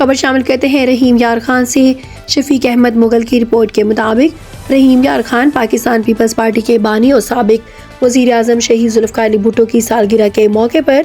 خبر شامل کرتے ہیں رحیم یار خان سے۔ شفیق احمد مغل کی رپورٹ کے مطابق رحیم یار خان پاکستان پیپلز پارٹی کے بانی اور سابق وزیر اعظم شہید ذوالفقار علی بھٹو کی سالگرہ کے موقع پر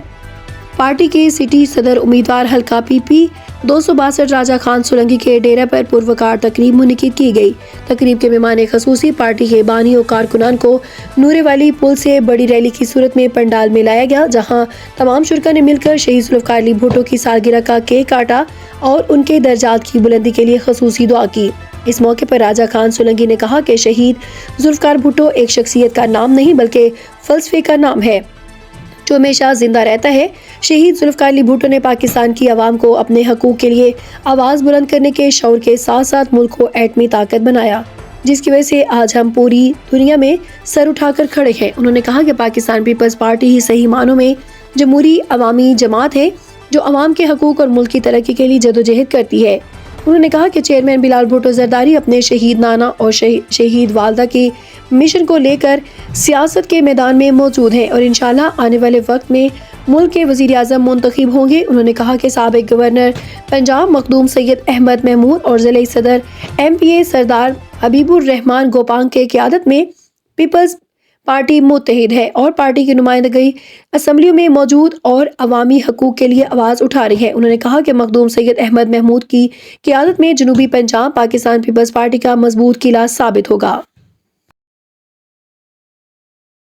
پارٹی کے سٹی صدر امیدوار حلقہ پی پی 262 راجہ خان سولنگی کے ڈیرہ پر پروقار تقریب منعقد کی گئی۔ تقریب کے مہمان خصوصی پارٹی کے بانی اور کارکنان کو نورے والی پل سے بڑی ریلی کی صورت میں پنڈال میں لایا گیا، جہاں تمام شرکا نے مل کر شہید ذوالفقار علی بھٹو کی سالگرہ کا کیک کاٹا اور ان کے درجات کی بلندی کے لیے خصوصی دعا کی۔ اس موقع پر راجہ خان سولنگی نے کہا کہ شہید ذوالفقار بھٹو ایک شخصیت کا نام نہیں بلکہ فلسفے کا نام ہے جو ہمیشہ زندہ رہتا ہے۔ شہید ذوالفقار علی بھٹو نے پاکستان کی عوام کو اپنے حقوق کے لیے آواز بلند کرنے کے شعور کے ساتھ ساتھ ملک کو ایٹمی طاقت بنایا، جس کی وجہ سے آج ہم پوری دنیا میں سر اٹھا کر کھڑے ہیں۔ انہوں نے کہا کہ پاکستان پیپلز پارٹی ہی صحیح معنوں میں جمہوری عوامی جماعت ہے جو عوام کے حقوق اور ملک کی ترقی کے لیے جدوجہد کرتی ہے۔ انہوں نے کہا کہ چیئرمین بلال بھٹو زرداری اپنے شہید نانا اور شہید والدہ کے مشن کو لے کر سیاست کے میدان میں موجود ہیں اور انشاءاللہ آنے والے وقت میں ملک کے وزیر اعظم منتخب ہوں گے۔ انہوں نے کہا کہ سابق گورنر پنجاب مخدوم سید احمد محمود اور ضلعی صدر ایم پی اے سردار حبیب الرحمان گوپانگ کے قیادت میں پیپلز پارٹی متحد ہے اور پارٹی کی نمائندگی اسمبلیوں میں موجود اور عوامی حقوق کے لیے آواز اٹھا رہی ہے۔ انہوں نے کہا کہ مخدوم سید احمد محمود کی قیادت میں جنوبی پنجاب پاکستان پیپلز پارٹی کا مضبوط قلعہ ثابت ہوگا۔